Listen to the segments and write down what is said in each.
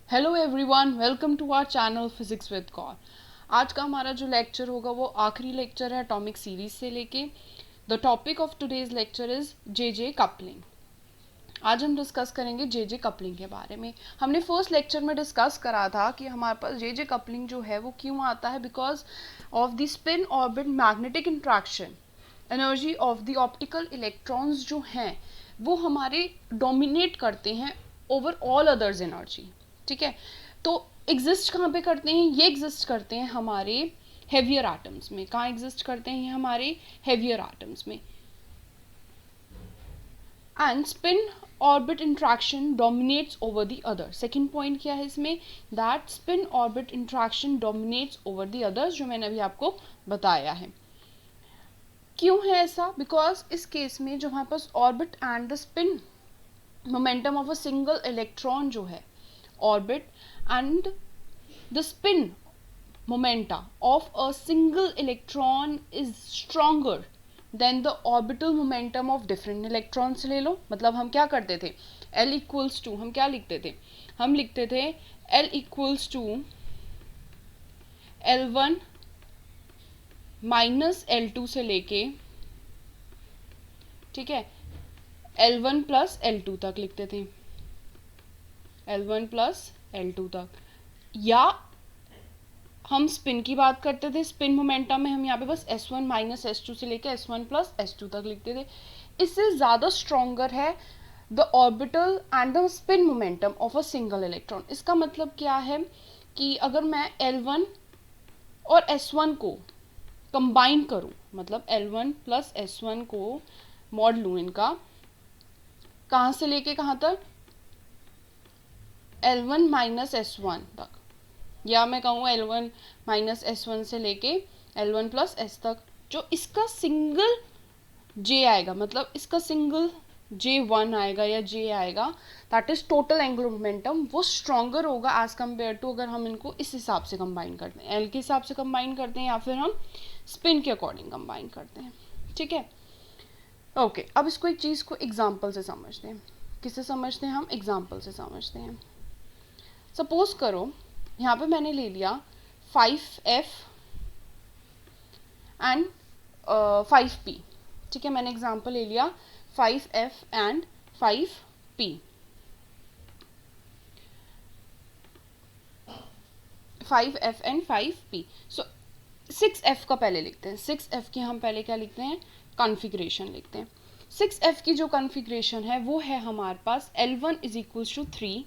Hello everyone, welcome to our channel physics with Kaur. आज का हमारा जो लेक्चर होगा वो आखिरी लेक्चर है एटॉमिक सीरीज से लेके। The topic of today's lecture is J coupling. आज हम डिस्कस करेंगे जे कपलिंग के बारे में। हमने फर्स्ट लेक्चर में डिस्कस करा था कि हमारे पास जे कपलिंग जो है वो क्यों आता है, because of the spin orbit magnetic interaction. Energy of the optical electrons जो हैं वो हमारे डोमिनेट करते हैं ओवर ऑल अदर्स एनर्जी। ठीक है, तो एग्जिस्ट कहाँ पे करते हैं? ये एग्जिस्ट करते हैं हमारे हेवियर एटम्स में। कहाँ एग्जिस्ट करते हैं? ये हमारे हेवियर एटम्स में। And spin orbit interaction dominates over the other. Second point क्या है इसमें? That spin orbit interaction dominates over the others, जो मैंने अभी आपको बताया है। क्यों है ऐसा? बिकॉज इस केस में जो हमारे पास orbit and the spin momentum of a single electron जो है, orbit and the spin momenta of a single electron is stronger than the orbital momentum of different electrons। ले लो, मतलब हम क्या करते थे? L equals to, हम क्या लिखते थे? हम लिखते थे L equals to L1 minus L2 से लेके, ठीक है, L1 प्लस L2 तक लिखते थे, L1 प्लस L2 तक। या हम स्पिन की बात करते थे, स्पिन मोमेंटम में हम यहाँ पे बस S1 माइनस S2 से लेके S1 प्लस S2 तक लिखते थे। इससे ज़्यादा स्ट्रॉन्गर है the orbital and the spin momentum of a single electron. इसका मतलब क्या है कि अगर मैं L1 और S1 को कंबाइन करूँ, मतलब L1 प्लस S1 को मॉड लूँ इनका, कहाँ से लेके कहाँ तक? L1 माइनस S1 तक, या मैं कहूँ L1 माइनस S1 से लेके L1 प्लस S तक। जो इसका सिंगल J आएगा, मतलब इसका सिंगल J1 आएगा या J आएगा, that is total angular momentum, वो स्ट्रॉन्गर होगा एज कम्पेयर टू अगर हम इनको इस हिसाब से कंबाइन करते हैं, L के हिसाब से कंबाइन करते हैं या फिर हम स्पिन के अकॉर्डिंग कंबाइन करते हैं। ठीक है, ओके। अब इसको एक चीज़ को एग्जाम्पल से समझते हैं। किससे समझते हैं हम? एग्जाम्पल से समझते हैं। सपोज करो यहाँ पे मैंने ले लिया 5F एंड 5P। ठीक है, मैंने एग्जांपल ले लिया 5F and 5P। 5F and 5P। So 6F का पहले लिखते हैं। 6F की हम पहले क्या लिखते हैं? कॉन्फ़िगरेशन लिखते हैं। 6F की जो कॉन्फ़िगरेशन है वो है हमारे पास L1 इज इक्वल्स टू 3,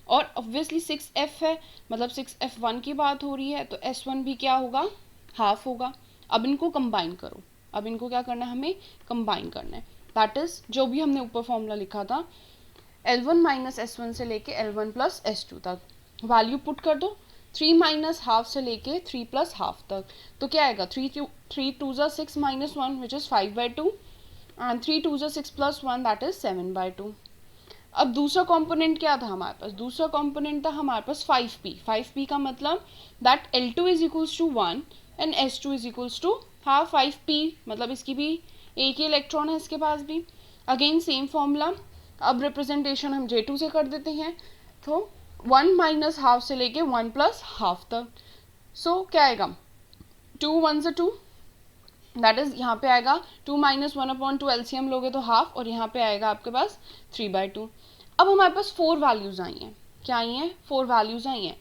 और ऑब्वियसली 6F है, मतलब 6F1 की बात हो रही है, तो S1 भी क्या होगा? हाफ होगा। अब इनको कंबाइन करो। अब इनको क्या करना है? हमें कंबाइन करना है। दैट इज जो भी हमने ऊपर फॉर्मूला लिखा था, L1 माइनस S1 से लेके L1 प्लस S2 तक, वैल्यू पुट कर दो। 3 माइनस हाफ से लेके 3 प्लस हाफ तक, तो क्या आएगा? 3 टू ज़ा 6 minus 1 which is 5/2, and 3 two ज़ा 6 प्लस 1 दैट इज 7/2। अब दूसरा कंपोनेंट क्या था हमारे पास? दूसरा कंपोनेंट था हमारे पास 5P। 5P का मतलब that L2 is equals to 1 एंड S2 इज इक्वल्स टू हाफ 5P, मतलब इसकी भी एक ही इलेक्ट्रॉन है इसके पास भी। Again same formula. अब रिप्रेजेंटेशन हम J2 से कर देते हैं, तो 1 माइनस हाफ से लेके 1 प्लस हाफ तक। सो क्या आएगा? 2 1 से 2, दैट इज यहाँ पे आएगा 2 माइनस 1/2, एलसीएम लोगे तो हाफ, और यहाँ पे आएगा आपके पास 3/2। अब हमारे पास 4 वैल्यूज आई हैं। क्या आई हैं? 4 वैल्यूज आई हैं।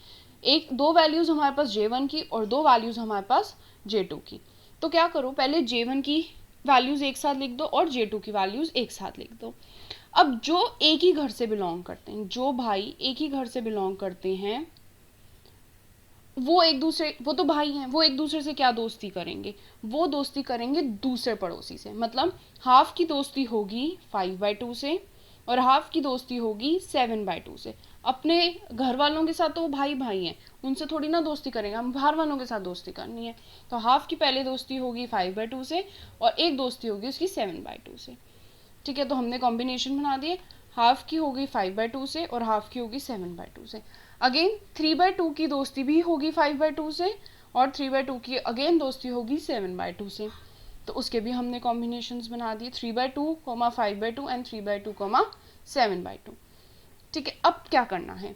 दो वैल्यूज हमारे पास J1 की और 2 वैल्यूज हमारे पास J2 की। तो क्या करो, पहले J1 की वैल्यूज एक साथ लिख दो और J2 की वैल्यूज एक साथ लिख दो। अब जो एक ही घर से बिलोंग करते हैं, जो भाई एक ही घर से बिलोंग करते हैं, वो तो भाई हैं, वो एक दूसरे से क्या दोस्ती करेंगे? वो दोस्ती करेंगे दूसरे पड़ोसी से। मतलब हाफ की दोस्ती होगी 5/2 से और हाफ की दोस्ती होगी 7/2 से। अपने घर वालों के साथ तो वो भाई भाई हैं, उनसे थोड़ी ना दोस्ती करेंगे, हम बाहर वालों के साथ दोस्ती करनी है। तो हाफ की पहले दोस्ती होगी 5/2 से और एक दोस्ती होगी उसकी 7/2 से। ठीक है, तो हमने कॉम्बिनेशन बना दिए। हाफ की होगी 5/2 से और हाफ की होगी 7/2 से। अगेन 3/2 की दोस्ती भी होगी 5/2 से और 3/2 की अगेन दोस्ती होगी 7/2 से। तो उसके भी हमने कॉम्बिनेशंस बना दिए, 3/2, 5/2 एंड 3/2, 7/2। ठीक है, अब क्या करना है?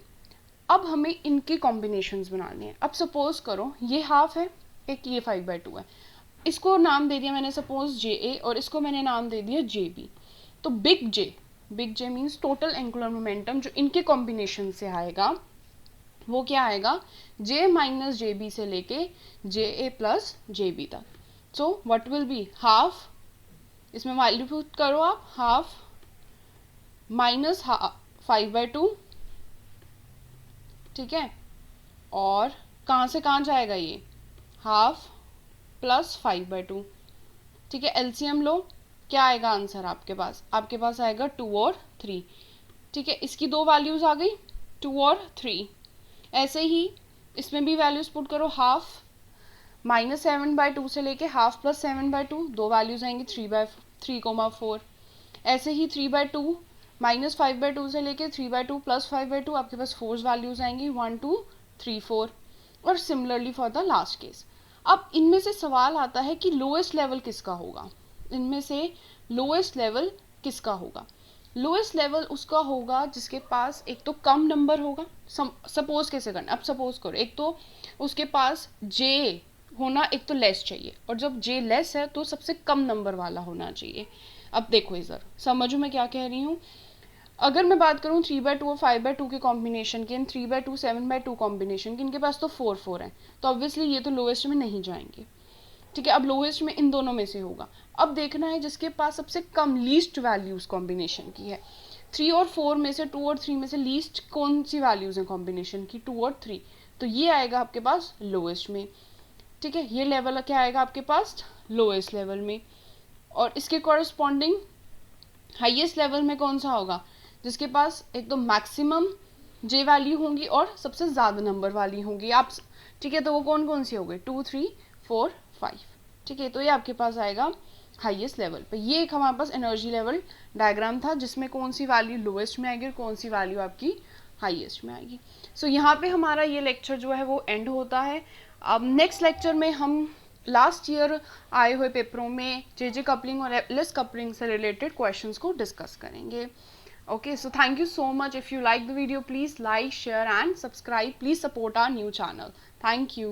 अब हमें इनके कॉम्बिनेशंस बनाने हैं। अब सपोज करो ये हाफ है, एक ये 5/2 है, इसको नाम दे दिया मैंने सपोज जे ए और इसको मैंने नाम दे दिया जे बी। तो बिग जे मीन्स टोटल एंगुलर मोमेंटम जो इनके कॉम्बिनेशन से आएगा वो क्या आएगा, जे माइनस जे बी से लेके जे ए प्लस जे बी तक। So what will be half, इसमें वैल्यू पुट करो आप, हाफ माइनस 5/2, ठीक है, और कहाँ से कहाँ जाएगा ये, हाफ प्लस 5/2, ठीक है। एलसीएम लो, क्या आएगा आंसर आपके पास आएगा 2 और 3, ठीक है। इसकी दो वैल्यूज आ गई 2 और 3। ऐसे ही इसमें भी वैल्यूज पुट करो, हाफ माइनस 7/2 से लेके हाफ प्लस 7/2, दो वैल्यूज आएंगी 3/4। ऐसे ही 3/2 माइनस 5/2 से लेके 3/2 प्लस 5/2, आपके पास 4 वैल्यूज आएंगी 1 2 3 4। और similarly for the last case. अब इनमें से सवाल आता है कि लोएस्ट लेवल किसका होगा, इनमें से लोएस्ट लेवल किसका होगा। लोएस्ट लेवल उसका होगा जिसके पास एक तो कम नंबर होगा। सपोज कैसे करना, अब सपोज करो एक तो उसके पास जे होना एक तो लेस चाहिए, और जब जे लेस है तो सबसे कम नंबर वाला होना चाहिए। अब देखो इधर समझो मैं क्या कह रही हूँ। अगर मैं बात करूँ 3/2 और 5/2 के कॉम्बिनेशन की, 3/2 7/2 कॉम्बिनेशन की, इनके पास तो 4 है, तो ऑब्वियसली ये तो लोएस्ट में नहीं जाएंगे, ठीक है। अब लोएस्ट में इन दोनों में से होगा। अब देखना है जिसके पास सबसे कम लीस्ट वैल्यूज कॉम्बिनेशन की है। 3 और 4 में से 2 और 3 में से लीस्ट कौन सी वैल्यूज हैं कॉम्बिनेशन की, 2 और 3, तो ये आएगा आपके पास लोएस्ट में, ठीक है। ये लेवल क्या आएगा आपके पास लोएस्ट लेवल में। और इसके कॉरस्पॉन्डिंग हाईएस्ट लेवल में कौन सा होगा, जिसके पास एक तो मैक्सिमम जे वैल्यू होंगी और सबसे ज़्यादा नंबर वाली होंगी आप, ठीक है। तो वो कौन कौन सी हो गई 2 3 4 5, ठीक है। तो ये आपके पास आएगा हाईएस्ट लेवल पे। ये एक हमारे पास एनर्जी लेवल डायग्राम था जिसमें कौन सी वैल्यू लोएस्ट में आएगी और कौन सी वैल्यू आपकी हाईएस्ट में आएगी। सो यहाँ पे हमारा ये लेक्चर जो है वो एंड होता है। अब नेक्स्ट लेक्चर में हम लास्ट ईयर आए हुए पेपरों में जे कपलिंग और एलिस कपलिंग से रिलेटेड क्वेश्चंस को डिस्कस करेंगे। Okay, so thank you so much. If you like the video, please like, share and subscribe. Please support our new channel. Thank you.